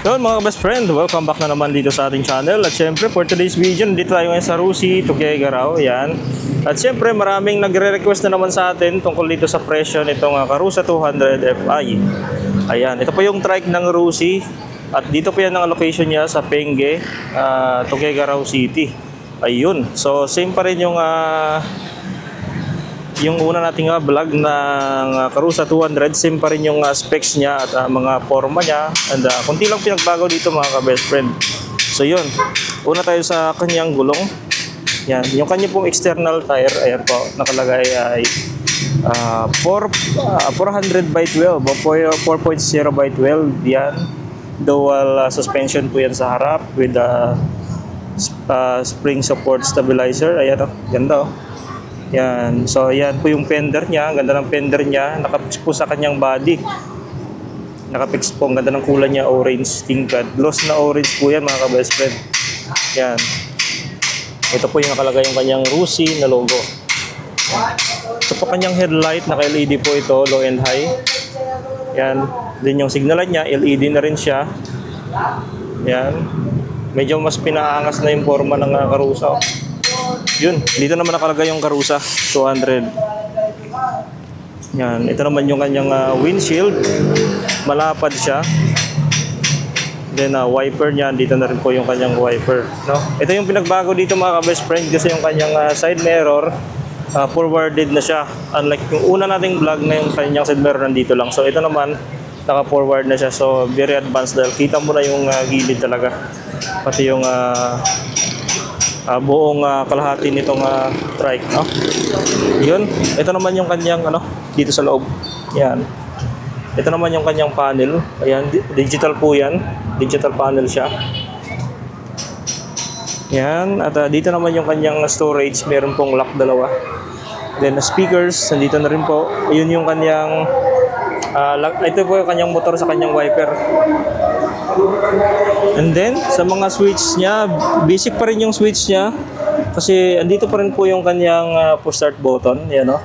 Yun mga best friend, welcome back na naman dito sa ating channel. At syempre for today's video, dito tayo ngayon sa Rusi, Tuguegarao. Yan. At syempre maraming nagre-request na naman sa atin tungkol dito sa presyo nitong Karusa 200 Fi. Ayan, ito po yung trike ng Rusi. At dito po yan ang location niya sa Penge, Tuguegarao City. Ayun, so same pa rin yung una nating vlog ng Karusa 200, same pa rin yung specs niya at mga forma niya, and kunti lang pinagbago dito mga ka-best friend. So yun, una tayo sa kanyang gulong. Yan, yung kanya pong external tire, ayan po, nakalagay ay 400 by 12 o 4.0 by 12. Yan, dual suspension po yan sa harap with spring support stabilizer. Ayan o, ganda o. Yan, so yan po yung fender niya, ganda ng fender niya, nakapix po sa kanyang body. Nakapix po, ang ganda ng kulay niya, orange tingkad. Gloss na orange po yan mga ka-best friend. Yan. Ito po yung nakalagay yung kanyang Rusi na logo. Ito po kanyang headlight, naka-LED po ito, low and high. Yan. Din yung signal light niya, LED na rin siya. Yan. Medyo mas pinaangas na yung forma ng Karusa. Yun, dito naman nakalagay yung Karusa 200. Yan, ito naman yung kanyang windshield. Malapad siya. Then wiper niya, dito na rin po yung kanyang wiper, no? Ito yung pinagbago dito mga ka-best friend, kasi yung kanyang side mirror forwarded na siya. Unlike yung una nating vlog na yung kanyang side mirror nandito lang. So ito naman naka-forward na siya. So very advanced dahil kita mo na yung gilid talaga. Pati yung buong kalahati nitong trike, no? Yun, ito naman yung kanyang dito sa loob. Yan. Ito naman yung kanyang panel. Ayan, digital po yan. Digital panel siya. Yan, at dito naman yung kanyang storage, meron pong lock dalawa. Then speakers, nandito na rin po. Ayun yung kanyang ito po yung kanyang motor sa kanyang wiper. And then, sa mga switch niya, basic pa rin yung switch niya. Kasi andito pa rin po yung kanyang push start button. Yan o.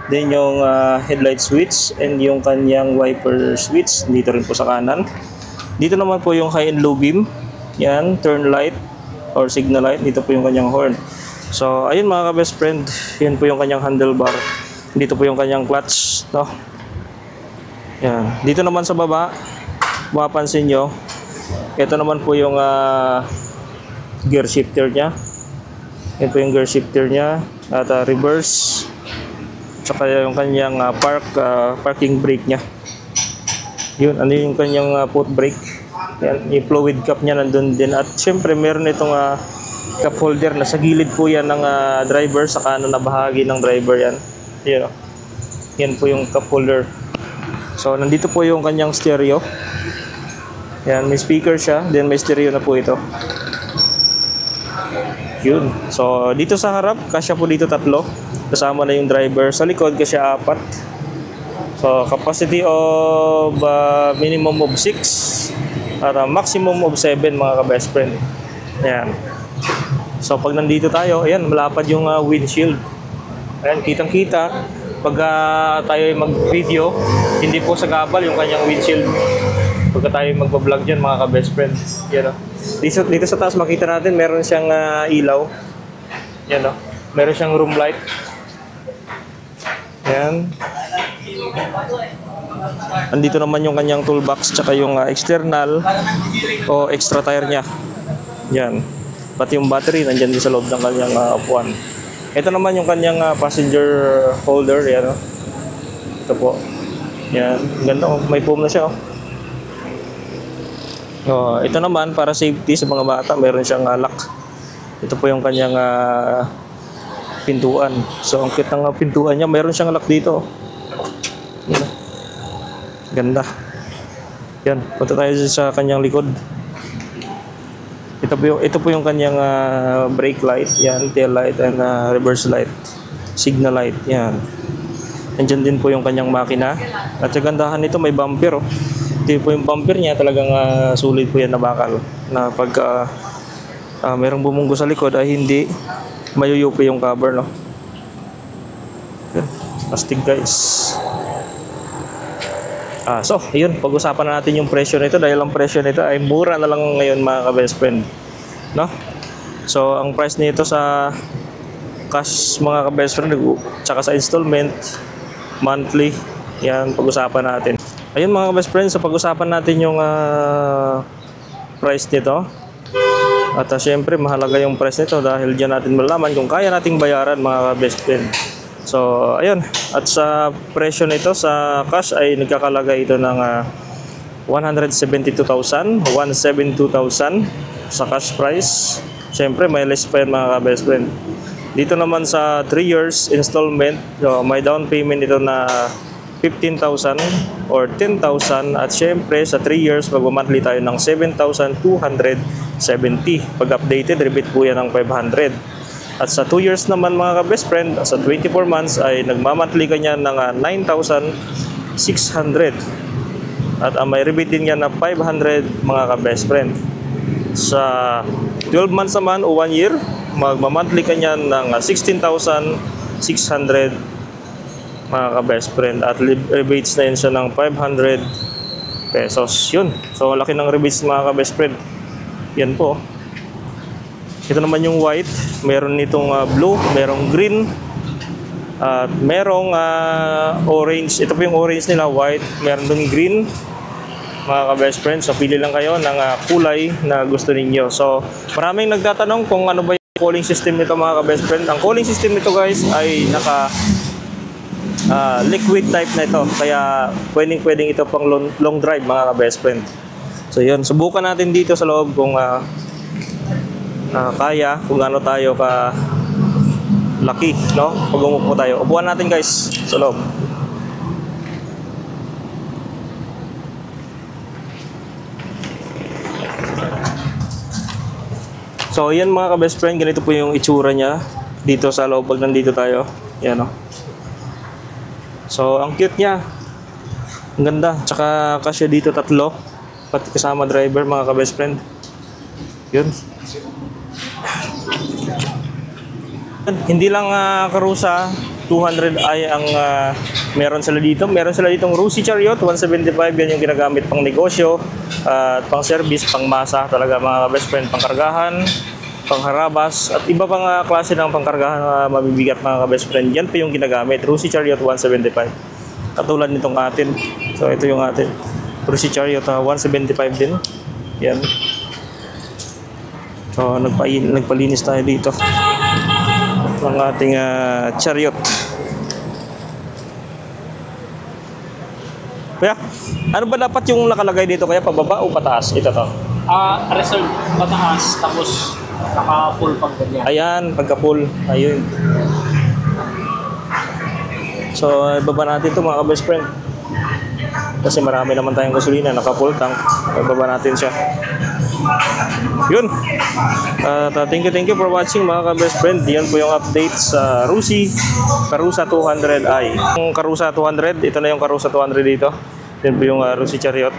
Then yung headlight switch and yung kanyang wiper switch. Dito rin po sa kanan. Dito naman po yung high and low beam. Yan, turn light or signal light. Dito po yung kanyang horn. So, ayun mga ka-best friend. Yan po yung kanyang handlebar. Dito po yung kanyang clutch, no? Yan. Dito naman sa baba, mapapansin nyo, ito naman po yung gear shifter nya. Ito po yung gear shifter nya. At reverse. Tsaka yung kanyang parking brake nya. Yun, ano yung kanyang foot brake. Yan, yung fluid cap nya nandun din. At syempre meron itong cup holder na sa gilid po yan ng driver, sa kanan na bahagi ng driver yan. Yan, yan po yung cup holder. So, nandito po yung kanyang stereo. Yan, may speaker siya. Then, may stereo na po ito. Yun. So, dito sa harap, kasya po dito 3. Kasama na yung driver. Sa likod, kasya 4. So, capacity of minimum of 6. At maximum of 7 mga ka-best friend. Yan. So, pag nandito tayo, ayan, malapad yung windshield. Ayan, kitang-kita. Pag tayo mag-video, hindi po sa gabal yung kanyang windshield. Pagka tayo magbablog dyan mga ka-best friend. Yan o. Dito sa taas makita natin meron siyang ilaw. Yan o. Meron siyang room light. Yan. Andito naman yung kanyang toolbox tsaka yung external o extra tire niya. Yan. Pati yung battery nandyan din sa loob ng kanyang upuan. Ito naman yung kanyang passenger holder. Yan o. Ito po. Yan. Ganda o. May foam na siya o. Ito naman para safety sa mga bata, meron siyang lock. Ito po yung kanyang pintuan. So ang cute ng pintuan niya, meron siyang lock dito. Yan. Ganda. Yan, punta tayo sa kanyang likod. Ito po yung kanyang brake light, yan, tail light and reverse light, signal light, yan. Nandiyan din po yung kanyang makina. At sa gandahan nito may bumper oh. Ito po yung bumper niya, talagang sulit po yan na bakal. Na pag merong bumunggo sa likod ay hindi mayuyupi yung cover, no. Astig guys. So, yun, pag-usapan na natin yung presyo nito dahil ang presyo nito ay mura na lang ngayon mga ka-best friend. No? So, ang price nito sa cash mga ka-best friend, tsaka sa installment, monthly, yan, pag-usapan natin. Ayun mga ka-best friend, so pag-usapan natin yung price nito. At syempre, mahalaga yung price nito dahil dyan natin malalaman kung kaya nating bayaran mga ka-best friend. So, ayun. At sa presyo nito, sa cash ay nagkakalagay ito ng 172,000, 172,000 sa cash price. Siyempre, may less pa yan mga ka-best friend. Dito naman sa 3 years installment, so may down payment ito na 15,000 or 10,000. At syempre, sa 3 years, mag-monthly tayo ng 7,270. Pag updated, rebate po yan ng 500. At sa 2 years naman mga ka-best friend, sa 24 months ay nagmamonthly ka niya ng 9,600. At may rebate din yan na 500 mga ka-best friend. Sa 12 months naman o 1 year, magmamonthly ka niya ng 16,600 mga ka-best friend. At rebates na yun siya ng 500 pesos. Yun. So laki ng rebates mga ka-best friend. Yan po. Ito naman yung white, meron nitong blue, merong green, at merong orange. Ito po yung orange nila, white, meron dun green, mga ka-best friends. So pili lang kayo ng kulay na gusto ninyo. So maraming nagtatanong kung ano ba yung cooling system nito mga ka-best friend. Ang cooling system nito guys ay naka liquid type na ito. Kaya pwedeng ito pang long drive mga ka-best friend. So yun, subukan natin dito sa loob kung kaya, kung ano tayo ka laki, no? Pag umupo tayo. Upuan natin guys sa loob. So yan mga ka-best friend, ganito po yung itsura niya dito sa loob pag nandito tayo. Yan o. So ang cute niya. Ang ganda. Tsaka kasya dito tatlo. Pati kasama driver mga ka-best friend. Yun. Hindi lang Karusa 200i ang meron sila dito. Meron sila ditong Rusi Chariot 175. Yan yung ginagamit pang negosyo at pang service, pang masa talaga mga best friend, pang kargahan, pang harabas at iba pang klase ng pangkargahan na mabibigat mga best friend. Yan pa yung ginagamit, Rusi Chariot 175. Katulad nitong atin. So ito yung atin, Rusi Chariot 175 din. Yan. So nagpalinis tayo dito ng ating chariot. Kaya, ano ba dapat yung nakalagay dito? Kaya pababa o pataas? Ito to. Reserve pataas, tapos naka-full pag ganyan. Ayan, pagka-full. Ayun. So, ibaba natin ito mga ka-best friend. Kasi marami naman tayong gasolina, naka-full tank. Ibaba natin siya. Yun. Thank you for watching mga ka-best friend. Yan po yung update sa Rusi Karusa 200i. Yung Karusa 200, ito na yung Karusa 200 dito. Yan po yung Rusi Chariot.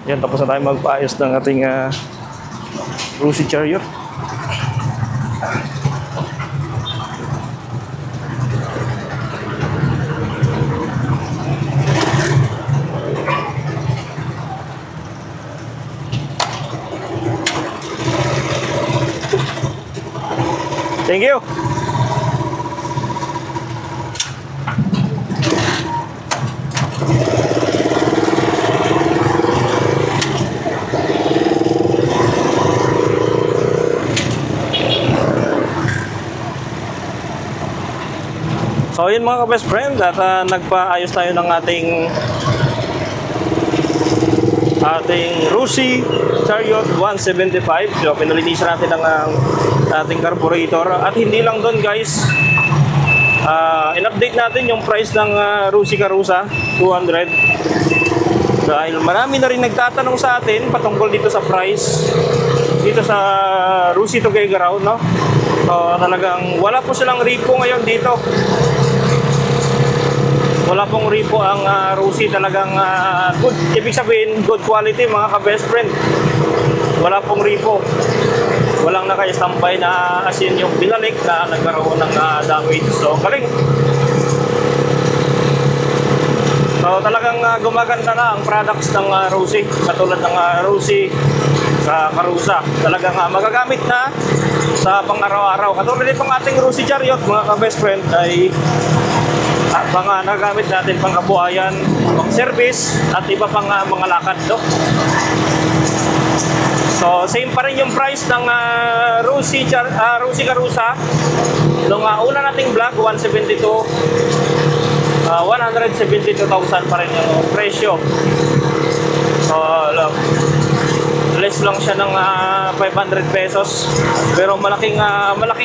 Yan, tapos na tayo magpaayos ng ating Rusi Chariot. Thank you. So yun mga ka-best friend, at nagpaayos tayo ng ating Rusi Chariot 175. So pinalinis natin ang ating carburetor. At hindi lang doon guys, in-update natin yung price ng Rusi Karusa 200. Dahil marami na rin nagtatanong sa atin patungkol dito sa price dito sa Rusi Tuguegarao, no? So talagang wala po silang repo ngayon dito. Wala pong repo ang Rusi, talagang good, ibig sabihin good quality mga ka-best friend. Wala pong repo. Walang naka-stampay na asin yung binalik na nagkaroon ng damage. So galing. So talagang gumaganda na ang products ng Rossi, katulad ng Rossi sa Karusa. Talagang magagamit na sa pang-araw-araw. Katulad din pang ating Rossi Chariot, mga ka-best friend, ay mga nagamit natin pang kabuhayan, pang service, at iba pang mga lakad, no? So, same pa rin yung price ng Rossi Karusa. Nung una nating vlog, 172,000 pa rin yung presyo. So, less lang siya ng 500 pesos. Pero malaking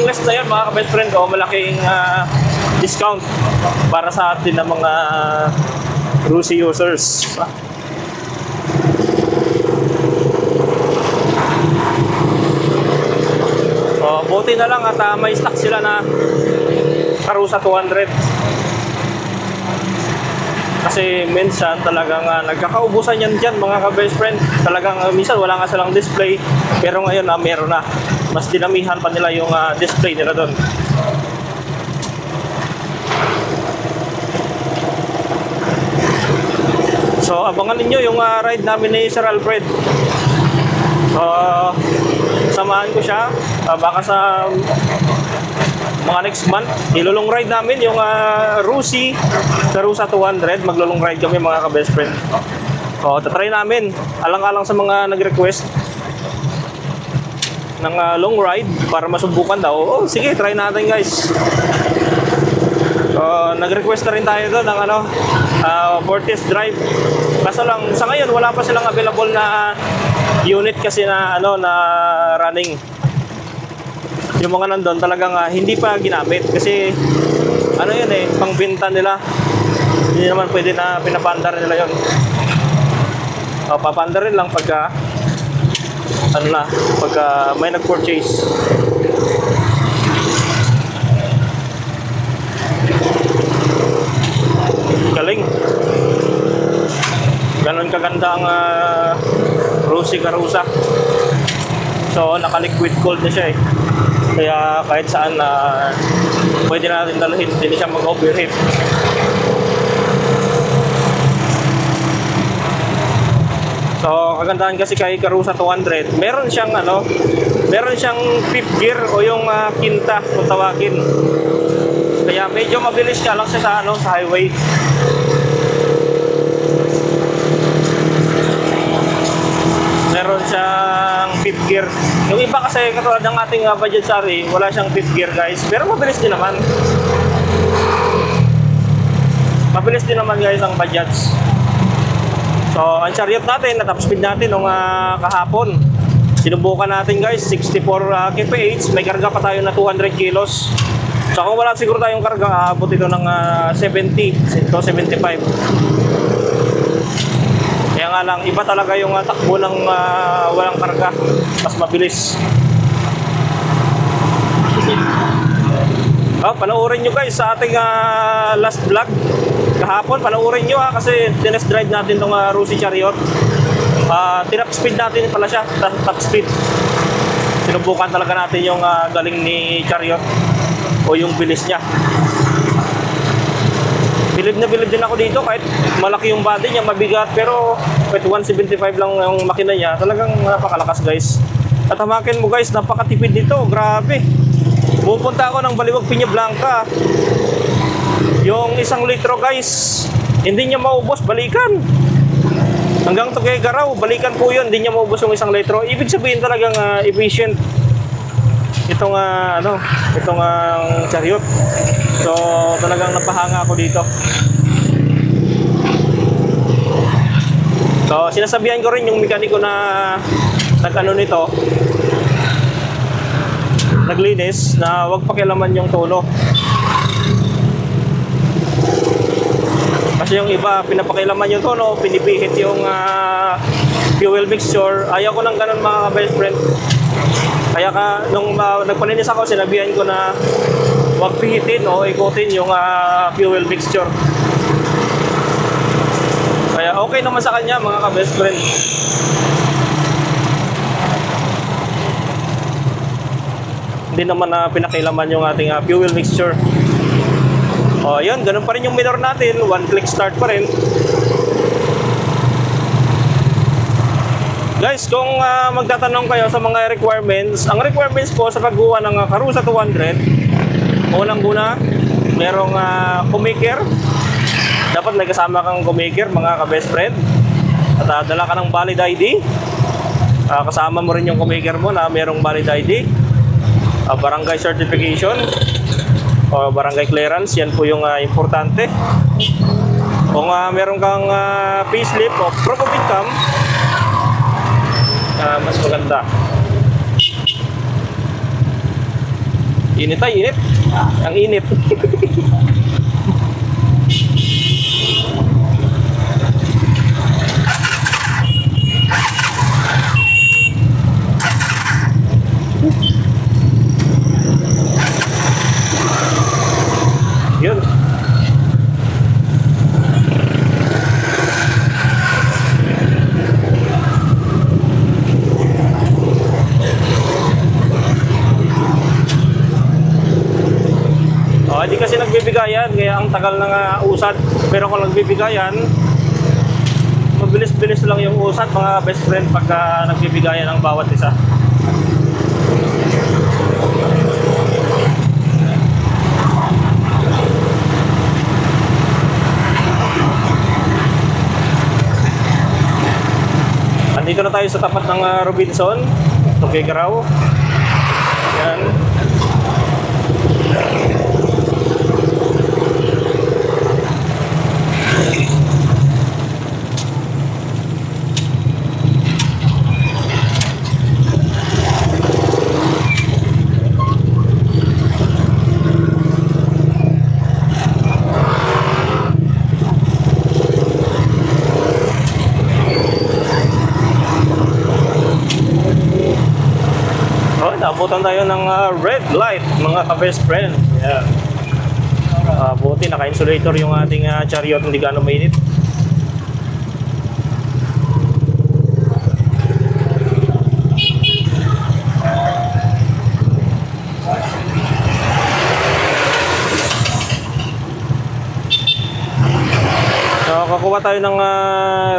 less na yun, mga ka-best friend, o malaking discount para sa atin ng mga Rossi users. So, buti na lang at may stock sila na Karusa 200. Kasi minsan talagang nagkakaubusan yan dyan, mga ka-best friend. Talagang minsan wala nga silang display, pero ngayon meron na. Mas dinamihan pa nila yung display nila doon. So abangan ninyo yung ride namin ni Sir Alfred. Samahan ko siya baka sa mga next month. Ilulong ride namin yung Rossi Karusa 200. Maglulong ride kami, mga ka-best friend. So tatry namin, alang-alang sa mga nag-request ng long ride para masubukan daw. Oh, sige, try natin, guys. Nag-request na rin tayo doon ng for test drive. Kaso lang sa ngayon wala pa silang available na unit kasi na na running. Yung mga nandun talagang hindi pa ginamit kasi yun pangbenta nila. Hindi naman pwede na pinapandar nila yun. Papandar rin lang pagka pagka may nag-purchase. Galing. Ganon kaganda ang Rossi Karusa. So naka-liquid cooled na siya Kaya kahit saan pwede natin dalhin, hindi siya mag-overheat. So kagandahan kasi kay Karusa 200, meron siyang fifth gear o yung quinta kung tawagin. Kaya medyo mabilis siya lang siya sa highway. Meron siyang fifth gear. Yung iba kasi katulad ng ating Bajaj Sari, wala siyang fifth gear, guys. Pero mabilis din naman. Mabilis din naman, guys, ang Bajaj. So, ang Chariot natin, na-top speed natin nung kahapon. Sinubukan natin, guys, 64 kph. May karga pa tayo na 200 kilos. So kung wala siguro tayong karga, aabot ito ng 70 to 75. Kaya nga lang, iba talaga yung takbo ng walang karga. Mas mabilis. Panoorin nyo, guys, sa ating last vlog kahapon. Panoorin nyo kasi tinest drive natin itong Rossi Chariot. Tinap speed natin pala siya, top speed. Sinubukan talaga natin yung galing ni Chariot o yung bilis niya. Bilib na bilib din ako dito kahit malaki yung body niya, mabigat, pero kahit 175 lang yung makina niya, talagang napakalakas, guys. At hamakin mo, guys, napakatipid nito, grabe. Pupunta ako ng Baliwag Piña Blanca. Yung 1 litro, guys, hindi niya maubos, balikan. Hanggang Tuguegarao, balikan po yun, hindi niya maubos yung 1 litro. Ibig sabihin talagang efficient itong Chariot. So talagang napahanga ako dito. So sinasabihan ko rin yung mekaniko na nito, naglinis, na wag pakialaman yung tono. Kasi yung iba pinapakialaman yung tono, pinipihit yung fuel mixture. Ayaw ko ng ganun, mga best friend. Kaya nung nagpalinis ako, sinabihan ko na huwag pihitin o ikutin yung fuel mixture. Kaya okay naman sa kanya, mga ka-best friend. Hindi naman na pinakilaman yung ating fuel mixture. O, yun, ganun pa rin yung minor natin. One click start pa rin. Guys, kung magtatanong kayo sa mga requirements, ang requirements po sa paggawa ng Karusa 200, unang-una, merong kumaker. Dapat may kasama kang kumaker, mga ka-best friend. At dala ka ng valid ID. Kasama mo rin yung kumaker mo na merong valid ID. Barangay certification o barangay clearance, yan po yung importante. Kung meron kang payslip o proof of income, mas maganda. Init ay init. Ang init. Yun. Hindi kasi nagbibigayan, kaya ang tagal ng usad. Pero kung nagbibigayan, mabilis-bilis lang yung usad, mga best friend, pagka nagbibigayan ang bawat isa. Andito na tayo sa tapat ng Robinson, Tuguegarao. Yan. Naabutan tayo ng red light, mga ka-best friend. Yeah. Buti naka-insulator yung ating chariot, hindi gaano mainit. So, kakuha tayo ng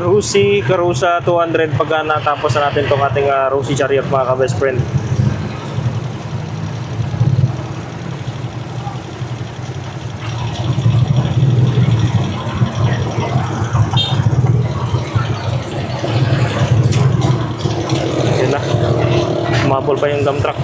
Rusi Karusa 200 pagka natapos na natin itong ating Rusi chariot, mga ka-best friend. Umabol pa yung dump truck.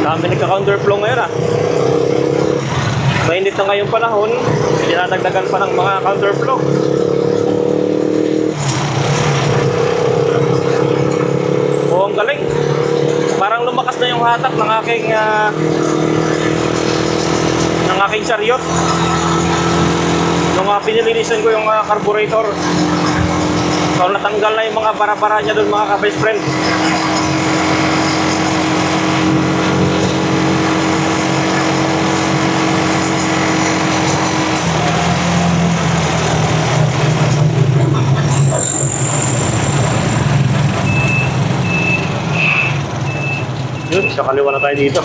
Dami nagka-counterflow ngayon Mainit na ngayong panahon, dinadagdagan pa ng mga counterflow. Oh, ang galing. Parang lumakas na yung hatak ng aking chariot. Nung pinilinisan ko yung carburetor. So natanggal na yung mga bara-bara niya doon, mga ka-best friend. Yun, sa kaliwa na tayo dito.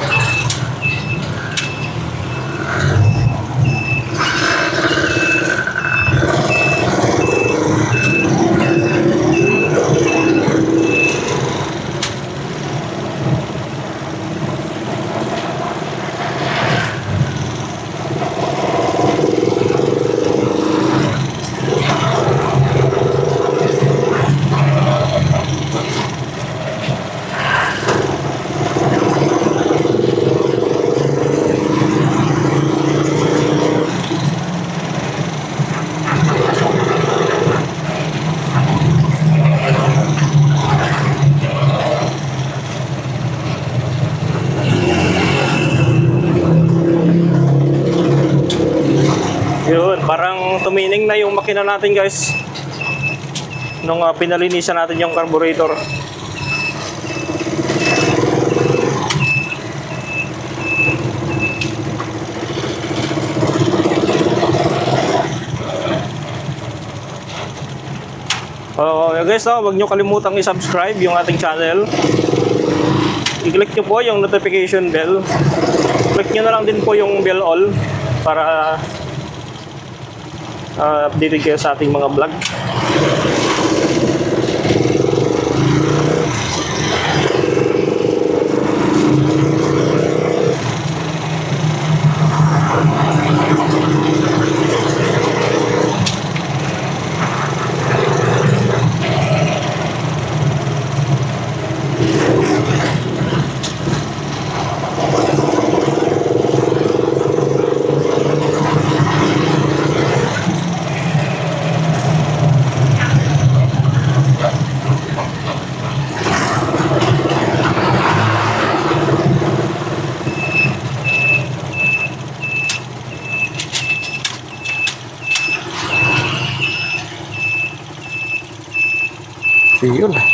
Yun, parang tumining na yung makina natin, guys. Nung pinalinisan natin yung carburetor. Kaya guys, no, huwag nyo kalimutang i-subscribe yung ating channel. I-click nyo po yung notification bell. Click nyo na lang din po yung bell all para updated kayo sa ating mga vlog. Yun.